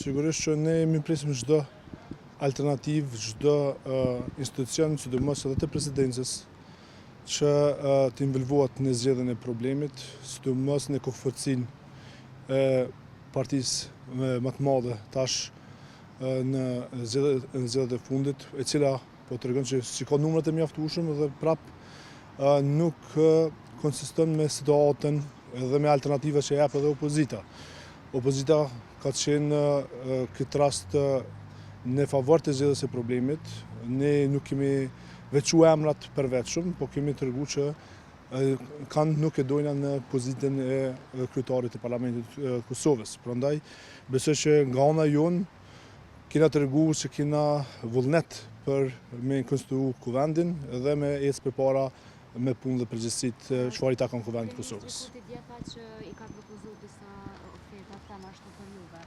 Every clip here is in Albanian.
Sigurisht që ne mi presim çdo alternativë, çdo institucion, sidomos edhe të presidencës, që të involvohet në zgjedhjen e problemit, sidomos në kufizinë e partisë më të madhe tash në zgjedhjet e fundit, e cila po tregon që si ka numrat e mjaftueshëm dhe prap nuk konsiston me situatën dhe me alternativat që jep edhe opozita. Opozita ka qenë këtë rast në favor të zgjedhjes së problemit. Ne nuk kemi veçu emrat përveçshëm, po kemi treguar që nuk e dojna në pozitën e kryetarit të Parlamentit Kosovës. Prandaj besoj që nga ana jonë kena treguar se kena vullnet për me konstituu kuvendin dhe me ecë përpara me punë dhe përgjegjësitë çfarë i takon kuvendit të Kosovës. Që i ka propozuar disa oferta tema ashtu për juve.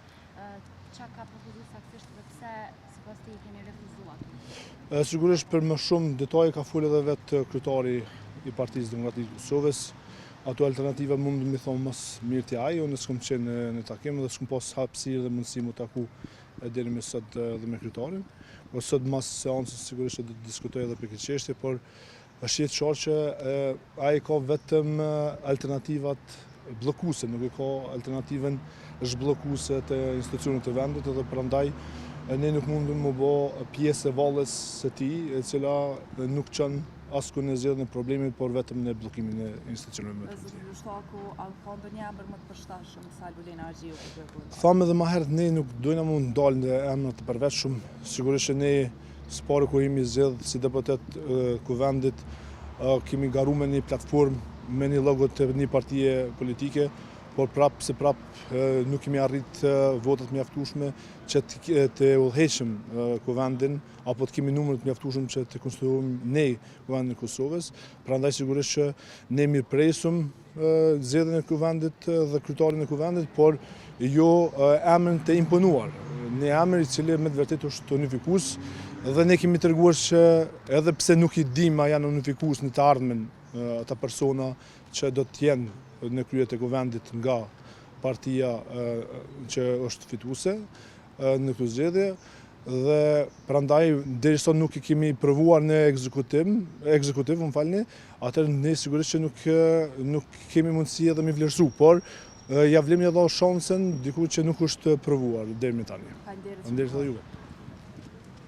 Çka ka propozuar saktësisht dhe pse sipas tij keni refuzuar? Sigurisht për më shumë detaje ka folur edhe vetë kryetari i Partisë Demokratike të Kosovës. Ato alternativa mund të më thonë më mirë ti ai, unë s'kam qenë në takim dhe s'kam pas hapësirë dhe mundësi mu taku deri më sot dhe me kryetarin. Po sot mas seancës sigurisht do të diskutoj edhe për këtë çështje, por është jetë qartë që ai ka vetëm alternativat bllokuese, nuk e ka alternativën zhbllokuese të institucionit të vendit dhe prandaj ne nuk mundem më bë pjesë e vallës së tij, e cila nuk çon asku në zgjedhjen e problemit, por vetëm në bllokimin e institucioneve. Thamë edhe më herët, ne nuk dojna mund dalë në emra të përveçshëm. Sigurisht që ne s'pare kur jemi zgjedh si deputet kuvendit, kemi garu me një platformë, me një logo të një partije politike, por prap nuk kemi arrit votat mjaftueshme që të udhëheqim kuvendin, apo të kemi numër të mjaftueshëm që të konstituojmë ne kuvendin e Kosovës. Prandaj sigurisht që ne mirëpresum zgjedhjen e kuvendit dhe kryetarin e kuvendit, por jo emrin të imponuar. Në emër i cili me të vërtetë është unifikues dhe ne kemi treguar që edhe pse nuk i dim a janë unifikues në të ardhmen ata persona që do të jenë në krye të kuvendit nga partia që është fituese në këtë zgjedhje, dhe prandaj derisa nuk e kemi provuar në ekzekutiv, atëherë ne sigurisht që nuk kemi mundësi edhe me vlerësu, por ja vlem edhe shansën diku që nuk është provuar deri më tani. Faleminderit edhe juve.